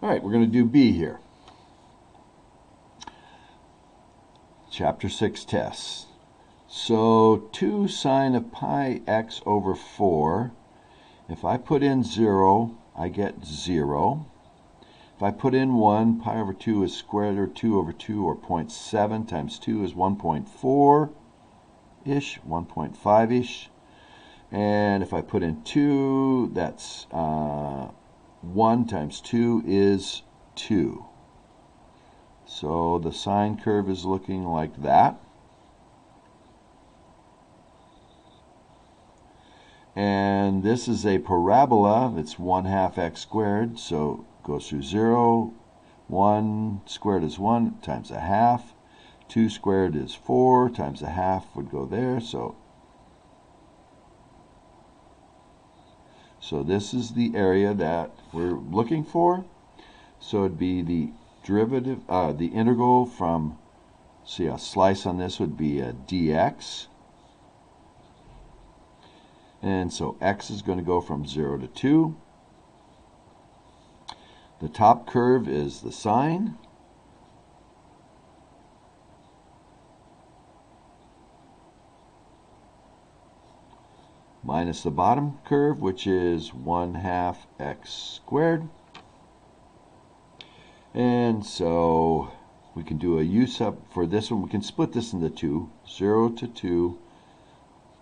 All right, we're going to do B here. Chapter 6 tests. So 2 sine of pi x over 4. If I put in 0, I get 0. If I put in 1, pi over 2 is square root of 2 over 2, or 0.7 times 2 is 1.4-ish, 1.5-ish. And if I put in 2, that's 1 times 2 is 2. So the sine curve is looking like that. And this is a parabola. It's 1/2 x squared, so it goes through 0. 1 squared is 1 times a half. 2 squared is 4 times a half would go there. So this is the area that we're looking for. So it'd be the derivative, the integral from, see, a slice on this would be a dx. And so x is going to go from 0 to 2. The top curve is the sine. Minus the bottom curve, which is 1/2 x squared. And so we can do a u sub for this one. We can split this into 2. 0 to 2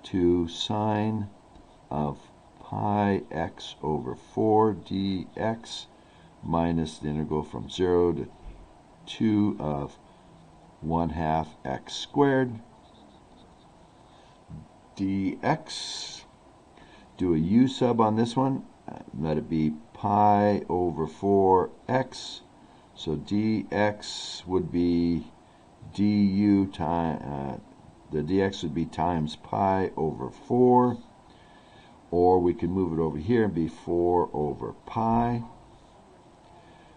to sine of pi x over 4 dx minus the integral from 0 to 2 of 1/2 x squared dx. Do a u sub on this one. Let it be pi over 4x. So dx would be du times, the dx would be times pi over 4. Or we could move it over here and be 4 over pi.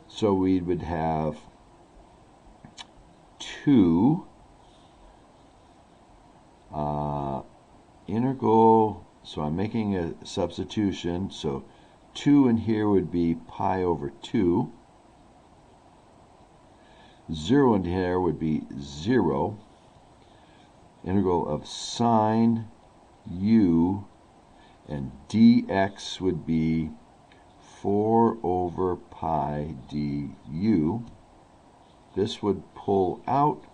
So we would have 2 integral, so I'm making a substitution, so 2 in here would be pi over 2. 0 in here would be 0. Integral of sine u, and dx would be 4 over pi du. This would pull out,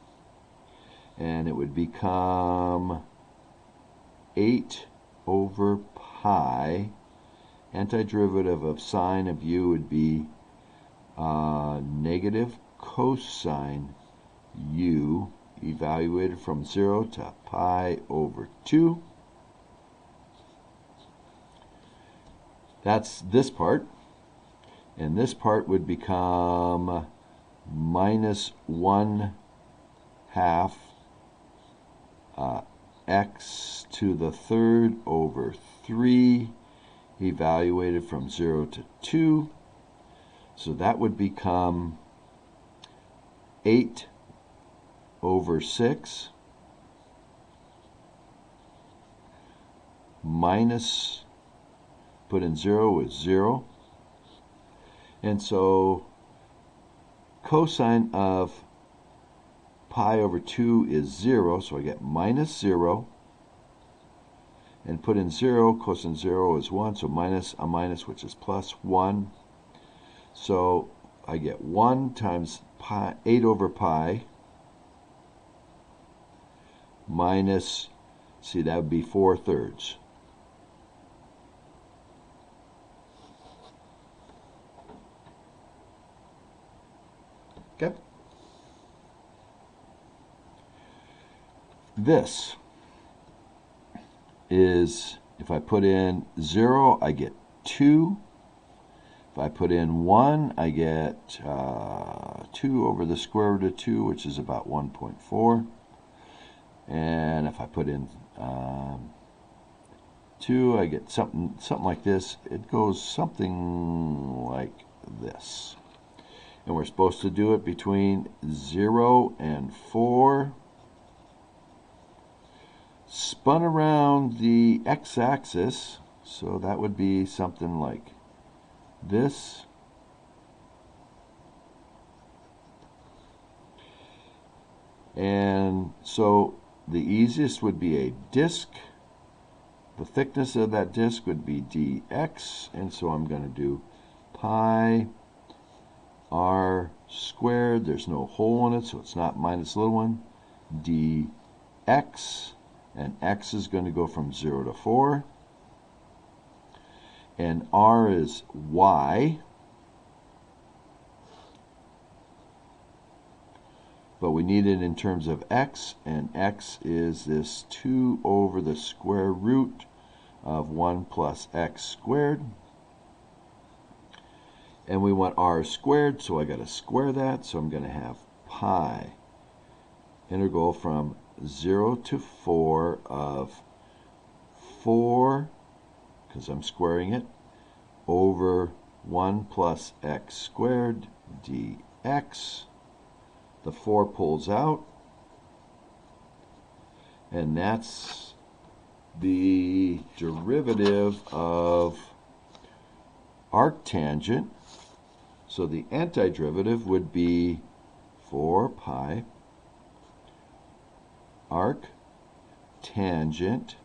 and it would become 8 over pi. Antiderivative of sine of u would be negative cosine u, evaluated from 0 to pi over 2. That's this part. And this part would become minus 1/2 x to the third over 3, evaluated from 0 to 2. So that would become 8 over 6 minus, put in 0 is 0. And so cosine of pi over 2 is 0, so I get minus 0. And put in 0, cosine 0 is 1, so minus a minus, which is plus 1. So I get 1 times pi, 8 over pi, minus, see, that would be 4/3. Okay. This is, if I put in 0, I get 2. If I put in 1, I get 2 over the square root of 2, which is about 1.4. And if I put in 2, I get something like this. It goes something like this. And we're supposed to do it between 0 and 4. Spun around the x-axis, so that would be something like this. And so the easiest would be a disk. The thickness of that disk would be dx, and so I'm going to do pi r squared. There's no hole in it, so it's not minus little one, dx, and x is going to go from 0 to 4. And r is y. But we need it in terms of x, and x is this 2 over the square root of 1 plus x squared. And we want r squared, so I got to square that, so I'm going to have pi integral from 0 to 4 of 4, because I'm squaring it, over 1 plus x squared dx. The 4 pulls out, and that's the derivative of arctangent. So the antiderivative would be 4 pi arctangent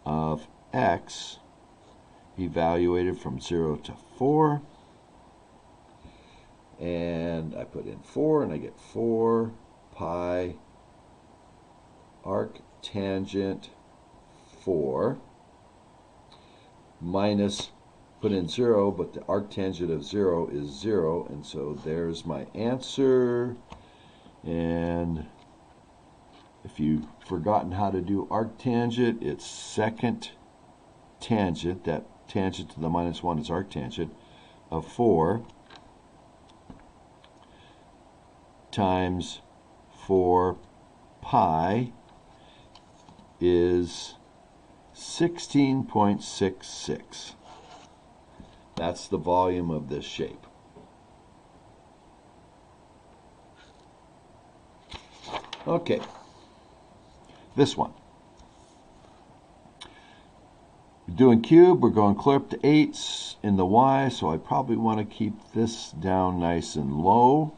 of x evaluated from 0 to 4. And I put in 4, and I get 4 pi arctangent 4 minus, put in 0, but the arctangent of 0 is 0, and so there's my answer. And if you've forgotten how to do arctangent, it's second tangent, that tangent to the minus 1 is arctangent, of 4 times 4 pi is 16.66. That's the volume of this shape. Okay, this one. We're doing cube, we're going clear up to 8s in the y, so I probably want to keep this down nice and low.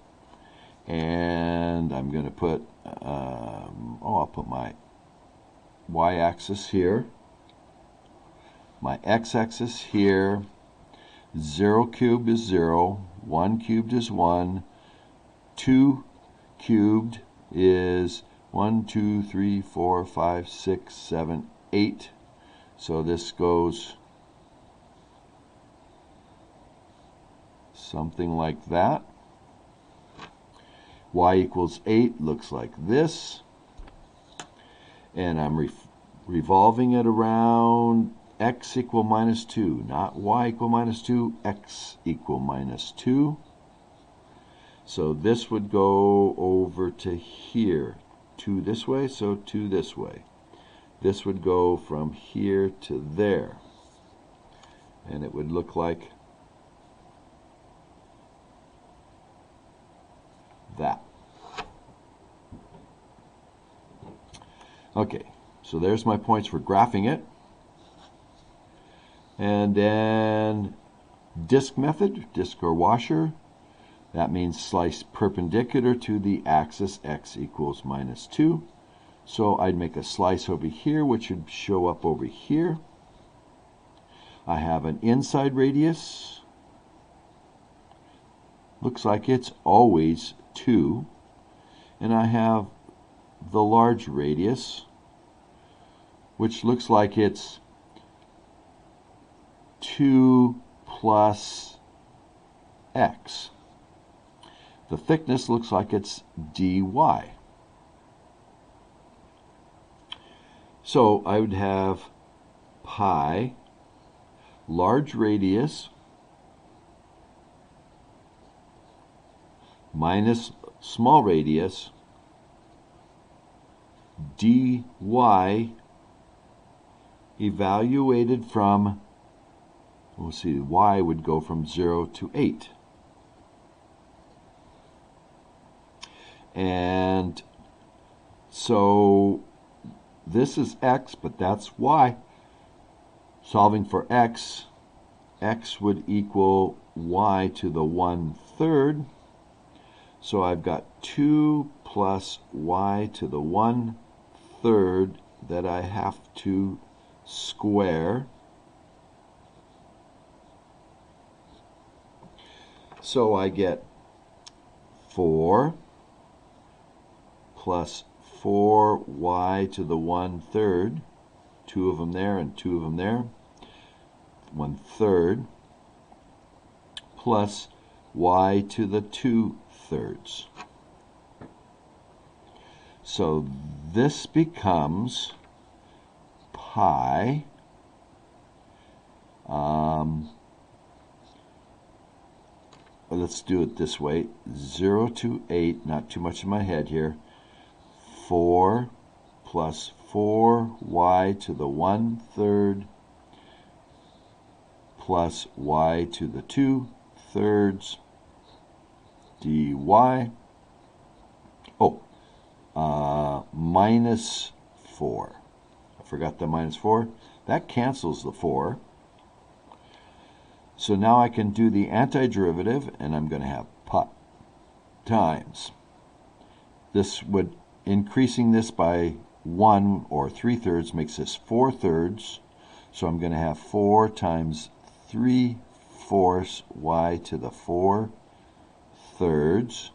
And I'm going to put, I'll put my y-axis here, my x-axis here. 0 cubed is 0, 1 cubed is 1, 2 cubed is 1, 2, 3, 4, 5, 6, 7, 8. So this goes something like that. Y equals 8 looks like this. And I'm revolving it around x equal minus 2, not y equal minus 2, x equal minus 2. So this would go over to here, 2 this way, so 2 this way. This would go from here to there. And it would look like that. Okay, so there's my points for graphing it. And then disk method, disk or washer. That means slice perpendicular to the axis x equals minus 2. So I'd make a slice over here, which would show up over here. I have an inside radius. Looks like it's always 2. And I have the large radius, which looks like it's 2 plus x. The thickness looks like it's dy. So I would have pi large radius minus small radius dy evaluated from, we'll see, y would go from 0 to 8. And so this is x, but that's y. Solving for x, x would equal y to the 1/3. So I've got 2 plus y to the 1/3 that I have to square. So I get 4 plus 4y to the 1/3, 2 of them there and 2 of them there, 1/3, plus y to the 2/3. So this becomes pi, let's do it this way, 0 to 8, not too much in my head here, 4 plus 4y to the 1/3 plus y to the 2/3 dy. Minus 4. I forgot the minus 4. That cancels the 4. So now I can do the antiderivative, and I'm going to have pi times. This would, increasing this by 1 or 3/3 makes this 4/3. So I'm going to have 4 times 3/4 y to the 4/3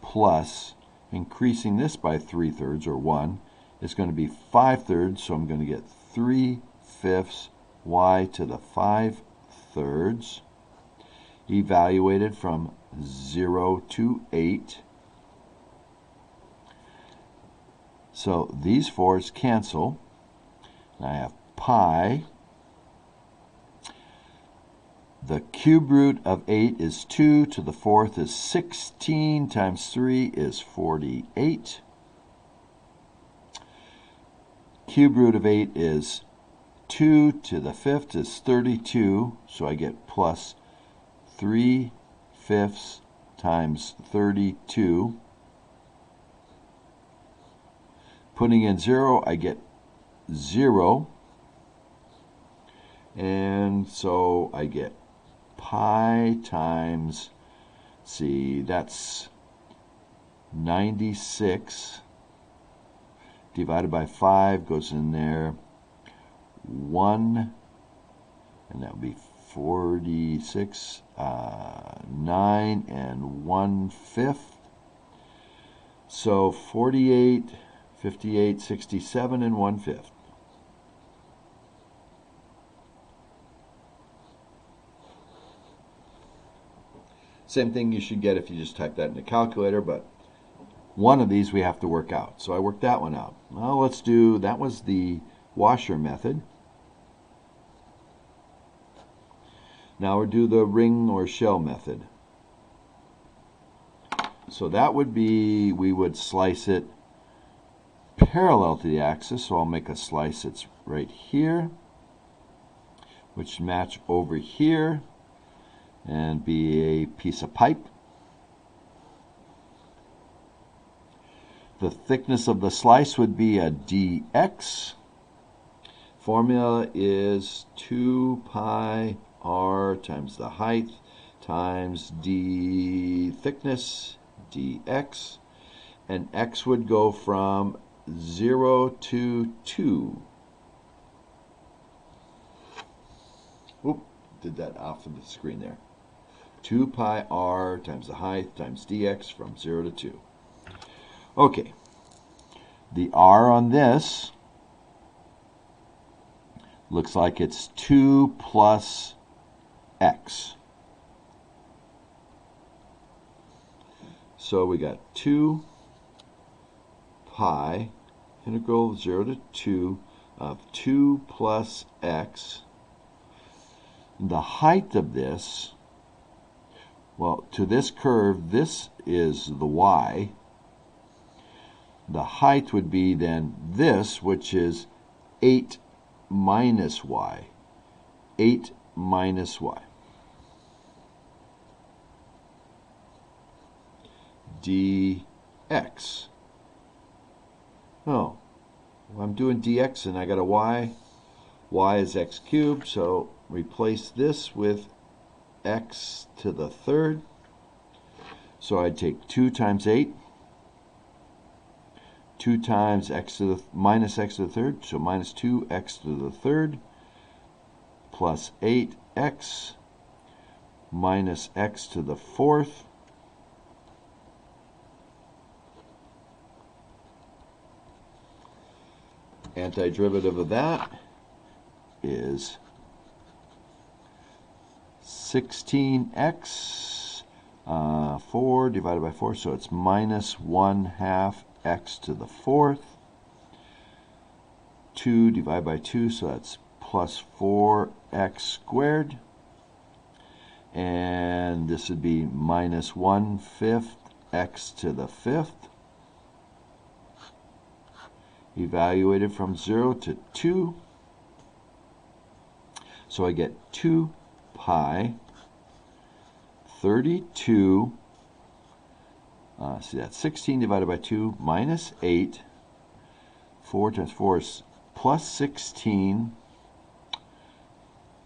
plus, increasing this by 3/3 or 1 is going to be 5/3. So I'm going to get 3/5 y to the 5/3 evaluated from 0 to 8. So these 4's cancel. And I have pi. The cube root of 8 is 2, to the 4th is 16, times 3 is 48. Cube root of 8 is 2, to the 5th is 32, so I get plus 3/5 times 32. Putting in 0, I get 0. And so I get pi times, see, that's 96 divided by 5 goes in there, 1, and that would be 46, 9 and 1/5. So 48, 58, 67 and 1/5. Same thing you should get if you just type that in the calculator, but one of these we have to work out. So I worked that one out. Well, let's do, that was the washer method. Now we'll do the ring or shell method. So that would be, we would slice it parallel to the axis, so I'll make a slice that's right here, which match over here, and be a piece of pipe. The thickness of the slice would be a dx. Formula is 2 pi r times the height times d thickness, dx. And x would go from 0 to 2. Oop, did that off of the screen there. 2 pi r times the height times dx from 0 to 2. Okay, the r on this looks like it's 2 plus x. So we got 2 pi integral 0 to 2 of 2 plus x. The height of this, well, to this curve, this is the y. The height would be then this, which is 8 minus y. 8 minus y. dx. Oh, well, I'm doing dx and I got a y. Y is x cubed, so replace this with x to the 3rd. So I'd take 2 times 8, 2 times x to the minus x to the third, so minus 2x to the third plus 8x minus x to the fourth antiderivative of that is 16x 4 divided by 4, so it's minus 1/2 x to the fourth. 2 divided by 2, so that's plus 4x squared. And this would be minus 1/5 x to the fifth. Evaluated from 0 to 2. So I get 2 pi 32. See, that's 16 divided by 2 minus 8. 4 times 4 is plus 16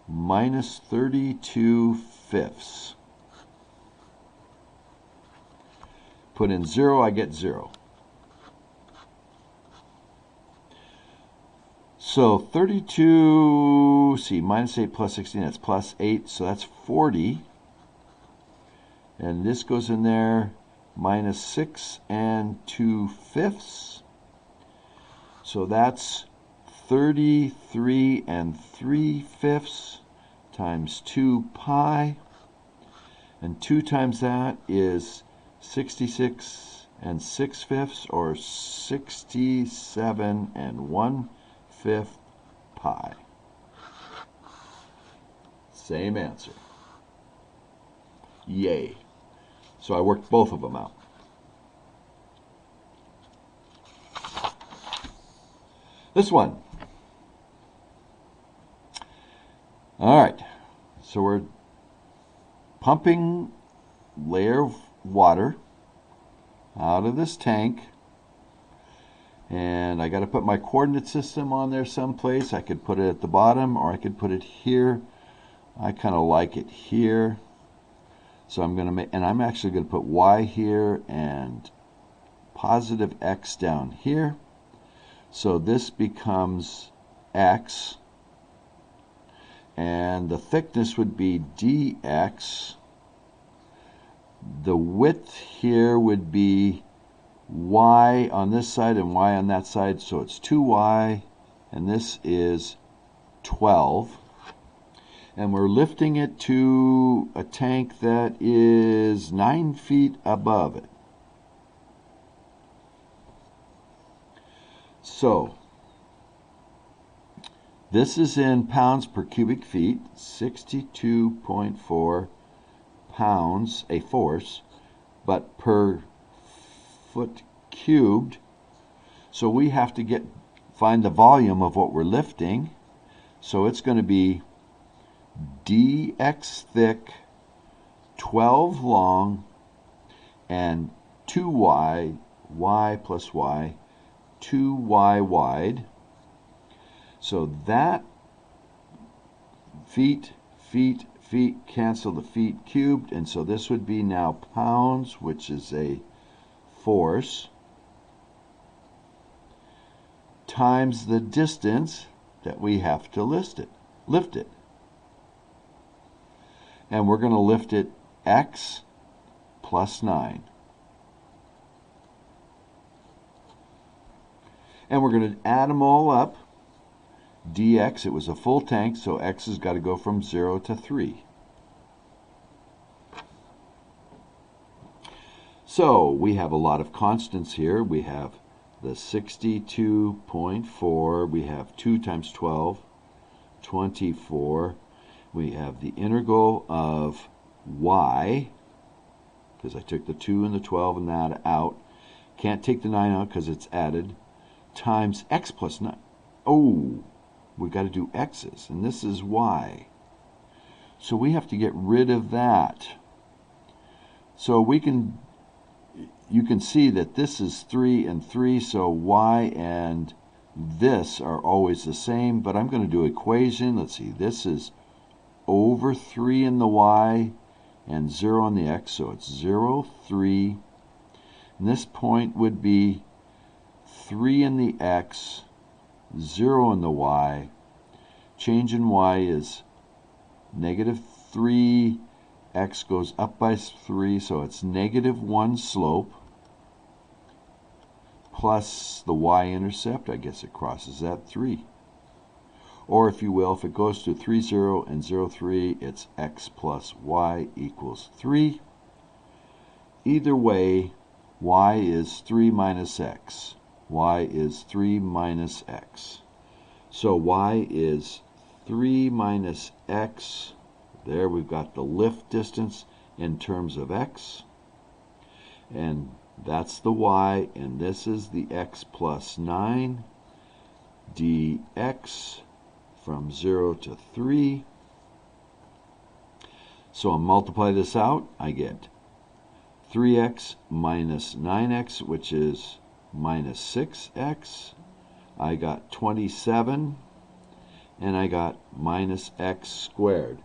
minus 32/5. Put in 0, I get 0. So 32, see, minus 8 plus 16, that's plus 8, so that's 40. And this goes in there, minus 6 and 2/5. So that's 33 and 3/5 times 2 pi. And 2 times that is 66 and 6/5, or 67 and 1/5 pi. Same answer. Yay. So I worked both of them out. This one. All right. So we're pumping layer of water out of this tank. And I got to put my coordinate system on there someplace. I could put it at the bottom, or I could put it here. I kind of like it here. So I'm going to make, and I'm actually going to put y here and positive x down here. So this becomes x, and the thickness would be dx. The width here would be y on this side and y on that side, so it's 2y, and this is 12. And we're lifting it to a tank that is 9 feet above it. So this is in pounds per cubic feet, 62.4 pounds a force, but per foot cubed. So we have to find the volume of what we're lifting. So it's going to be dx thick, 12 long, and 2y, y plus y, 2y wide. So that feet cancel the feet cubed, and so this would be now pounds, which is a force, times the distance that we have to lift it. And we're going to lift it x plus 9. And we're going to add them all up. dx, it was a full tank, so x has got to go from 0 to 3. So we have a lot of constants here. We have the 62.4. We have 2 times 12, 24. We have the integral of y, because I took the 2 and the 12 and that out. Can't take the 9 out because it's added, times x plus 9. Oh, we got to do x's, and this is y. So we have to get rid of that. So you can see that this is 3 and 3, so y and this are always the same, but I'm going to do equation. Let's see, this is over 3 in the y and 0 on the x, so it's 0, 3. And this point would be 3 in the x, 0 in the y. Change in y is negative 3. X goes up by 3, so it's negative 1 slope, plus the y-intercept. I guess it crosses that 3. Or if you will, if it goes to 3, 0 and 0, 3, it's x plus y equals 3. Either way, y is 3 minus x. Y is 3 minus x. So y is 3 minus x. There we've got the lift distance in terms of x. And that's the y, and this is the x plus 9 dx from 0 to 3. So I'll multiply this out. I get 3x minus 9x, which is minus 6x. I got 27, and I got minus x squared.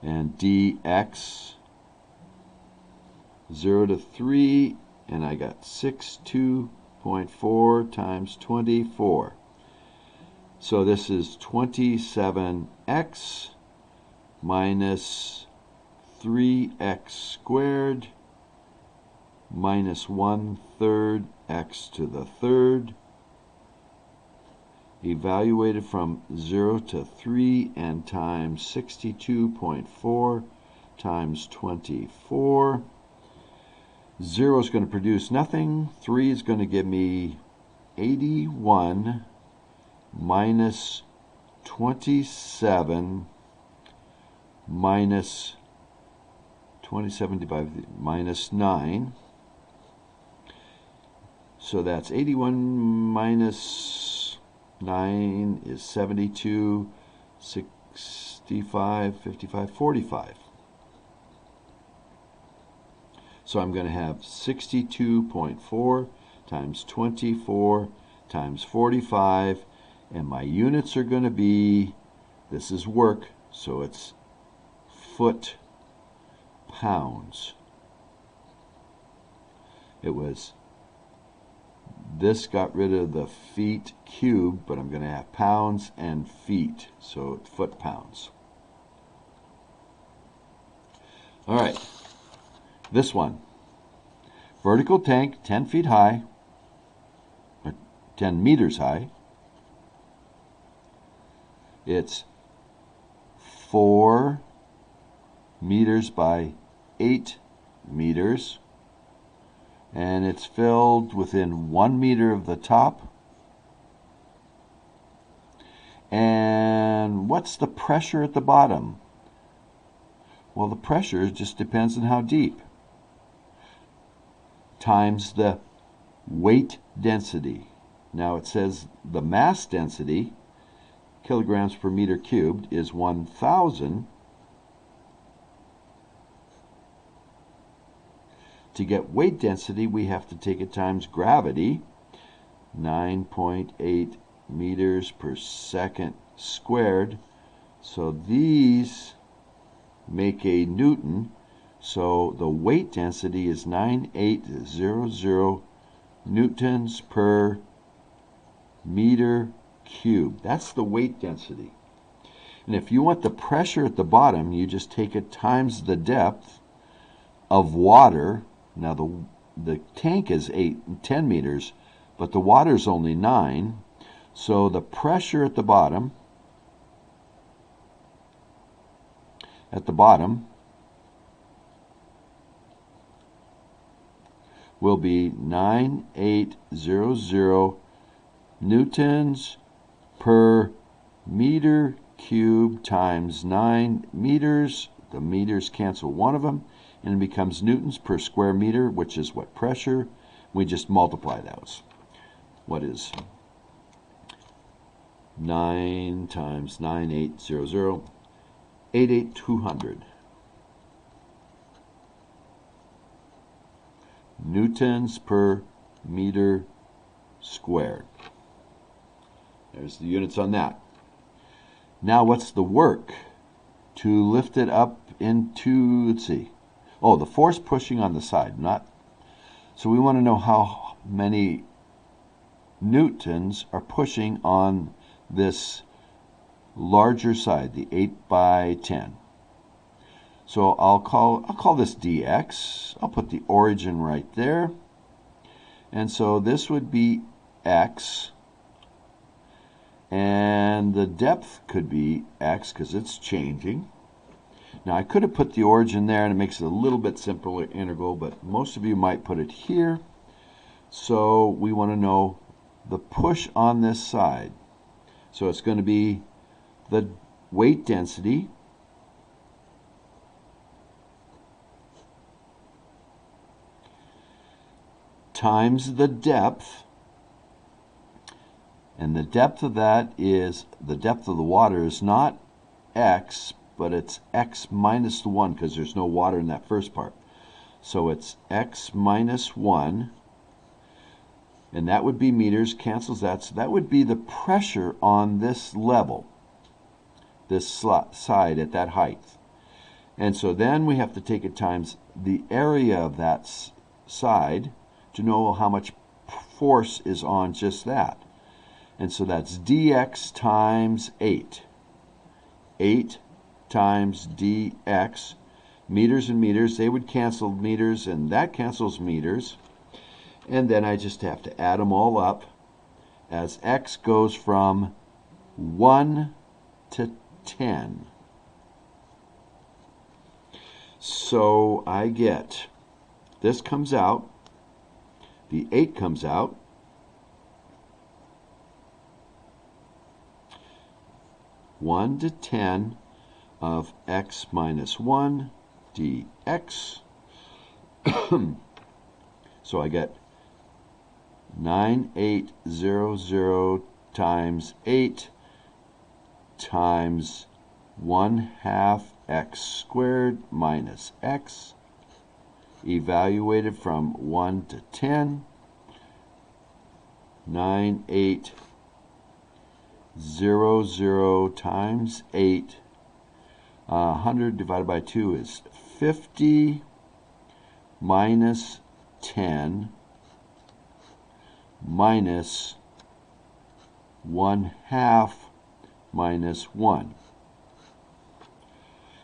And dx 0 to 3, and I got 62.4 times 24. So this is 27x minus 3x squared minus 1/3 x to the third, evaluated from 0 to 3 and times 62.4 times 24. 0 is going to produce nothing. 3 is going to give me 81 minus 27 minus 27 divided by minus 9. So that's 81 minus 9 is 72, 65, 55, 45. So I'm going to have 62.4 times 24 times 45, and my units are going to be, this is work, so it's foot pounds. It was, this got rid of the feet cubed, but I'm going to have pounds and feet, so foot pounds. All right, this one. Vertical tank, 10 feet high, or 10 meters high. It's 4 meters by 8 meters. And it's filled within 1 meter of the top. And what's the pressure at the bottom? Well, the pressure just depends on how deep, times the weight density. Now it says the mass density, kilograms per meter cubed, is 1,000. To get weight density, we have to take it times gravity, 9.8 meters per second squared. So these make a Newton. So the weight density is 9800 newtons per meter cubed. That's the weight density. And if you want the pressure at the bottom, you just take it times the depth of water. Now the tank is 10 meters, but the water is only 9. So the pressure at the bottom will be 9800 newtons per meter cubed times 9 meters. The meters cancel one of them, and it becomes newtons per square meter, which is what pressure. We just multiply those. What is 9 times 9800? 88200 newtons per meter squared. There's the units on that. Now what's the work to lift it up into, let's see, oh, the force pushing on the side, not. So we want to know how many newtons are pushing on this larger side, the 8 by 10. So I'll call this dx. I'll put the origin right there. And so this would be x. And the depth could be x because it's changing. Now I could have put the origin there and it makes it a little bit simpler integral, but most of you might put it here. So we want to know the push on this side. So it's going to be the weight density times the depth, and the depth of that is, the depth of the water is not x, but it's x minus 1 because there's no water in that first part. So it's x minus 1, and that would be meters, cancels that, so that would be the pressure on this level, this side at that height. And so then we have to take it times the area of that side to know how much force is on just that. And so that's dx times 8. 8 times dx. Meters and meters, they would cancel meters, and that cancels meters. And then I just have to add them all up as x goes from 1 to 10. So I get, this comes out, the 8 comes out, (1 to 10) of x minus 1 dx. So I get 9800 times 8 times 1/2 x squared minus x, evaluated from 1 to 10. 9800 times 8. 100 divided by 2 is 50, minus 10 minus 1/2 minus 1.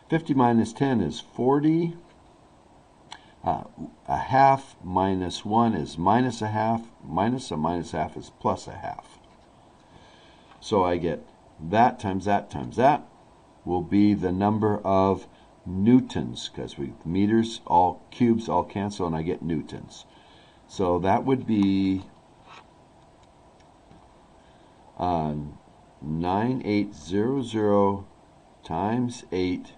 50 minus 10 is 40. A half minus 1 is minus a half. Minus a minus half is plus a half. So I get that times that times that will be the number of newtons, because we meters, all cubes all cancel, and I get newtons. So that would be 9800 times 8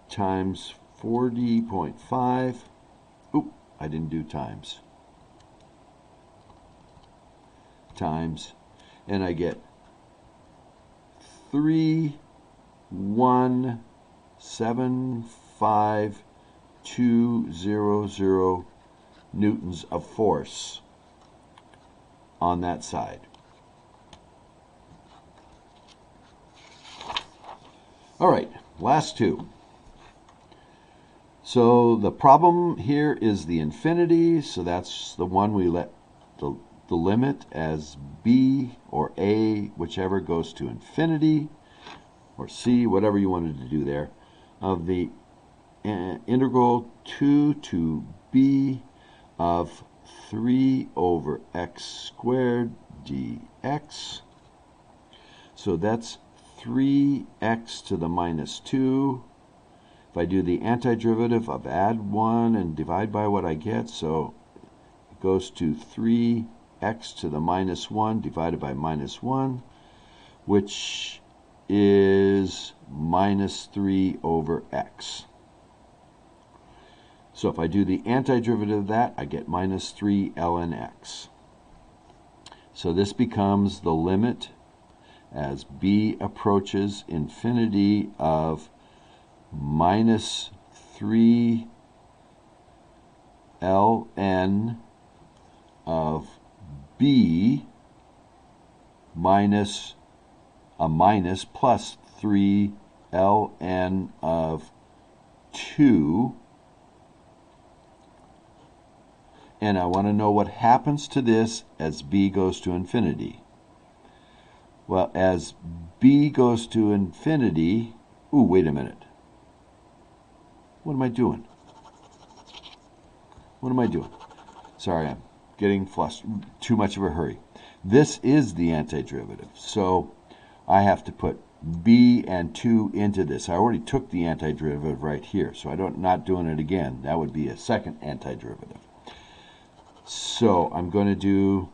times 40.5. Oop, I didn't do times. Times, and I get 3175200 newtons of force on that side. All right, last two. So the problem here is the infinity, so that's the one we let the limit as b or a, whichever goes to infinity, or c, whatever you wanted to do there, of the integral 2 to b of 3 over x squared dx. So that's 3x to the minus 2. If I do the antiderivative of add 1 and divide by what I get, so it goes to 3x to the minus 1 divided by minus 1, which is minus 3 over x. So if I do the antiderivative of that, I get minus 3 ln x. So this becomes the limit as b approaches infinity of minus 3 ln of b minus a minus plus 3 ln of 2 and I want to know what happens to this as b goes to infinity. Well, as b goes to infinity, ooh, wait a minute. What am I doing? What am I doing? Sorry, I'm getting flustered. Too much of a hurry. This is the antiderivative, so I have to put b and 2 into this. I already took the antiderivative right here, so I'm not doing it again. That would be a second antiderivative. So I'm going to do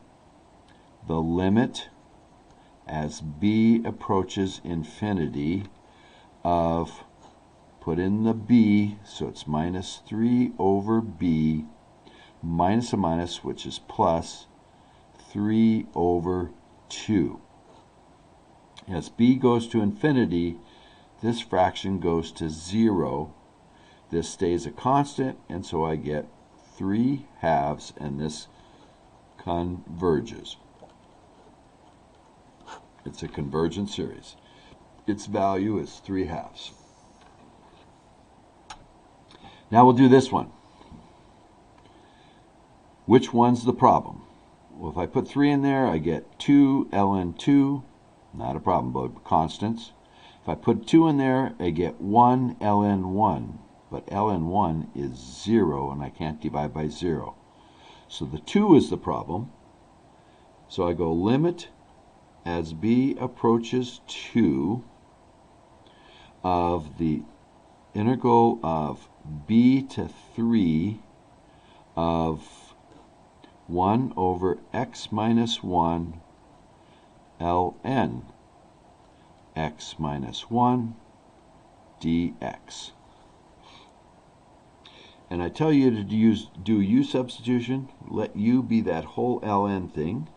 the limit as b approaches infinity of, put in the b, so it's minus 3 over b, minus a minus, which is plus 3 over 2. As b goes to infinity, this fraction goes to 0. This stays a constant, and so I get 3 halves, and this converges. It's a convergent series. Its value is 3 halves. Now we'll do this one. Which one's the problem? Well, if I put 3 in there, I get 2 ln 2. Not a problem, but constants. If I put 2 in there, I get 1 ln 1. But ln 1 is 0, and I can't divide by 0. So the 2 is the problem. So I go limit as b approaches 2 of the integral of b to 3 of 1 over x minus 1 ln x minus 1 dx. And I tell you to do u substitution. Let u be that whole ln thing.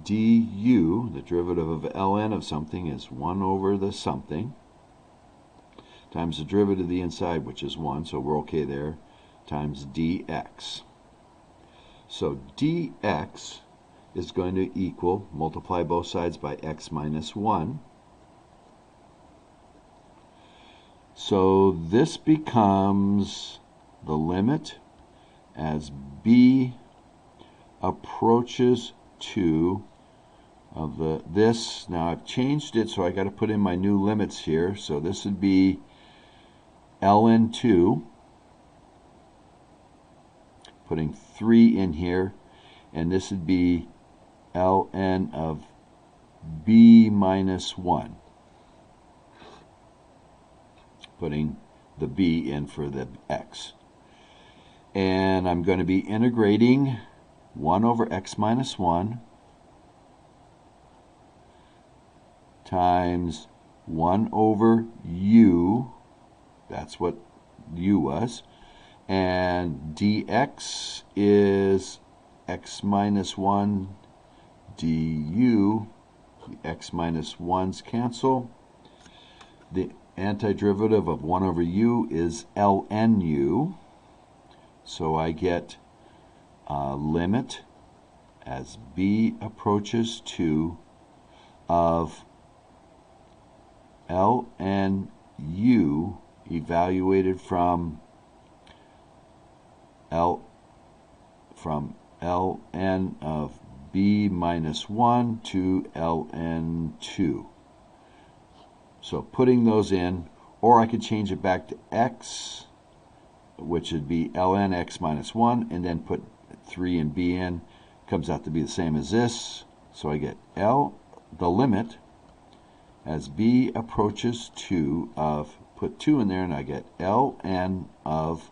Du, the derivative of ln of something, is 1 over the something, times the derivative of the inside, which is 1, so we're okay there, times dx. So dx is going to equal, multiply both sides by x minus 1. So this becomes the limit as b approaches 2 of this. Now I've changed it, so I got to put in my new limits here. So this would be ln 2, putting 3 in here, and this would be ln of b minus 1, putting the b in for the x. And I'm going to be integrating 1 over x minus 1 times 1 over u, that's what u was, and dx is x minus 1 du. The x minus 1's cancel. The antiderivative of 1 over u is ln u, so I get limit as b approaches 2 of ln u evaluated from ln of b minus 1 to ln 2. So putting those in, or I could change it back to x, which would be ln x minus 1, and then put 3 and b in. Comes out to be the same as this. So I get the limit as b approaches 2 of, put 2 in there, and I get ln of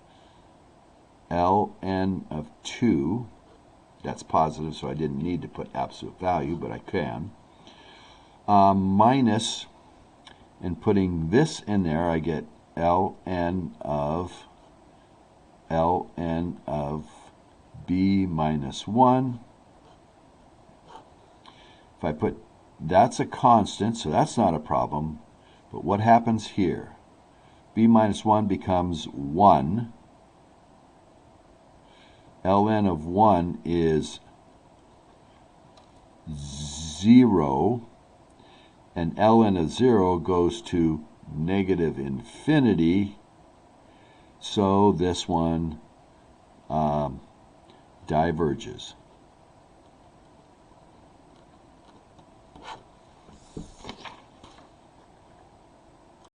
2. That's positive, so I didn't need to put absolute value, but I can. Minus, and putting this in there, I get ln of b minus 1. If I put, that's a constant, so that's not a problem. But what happens here? B minus 1 becomes 1. Ln of 1 is 0. And ln of 0 goes to negative infinity. So this one diverges.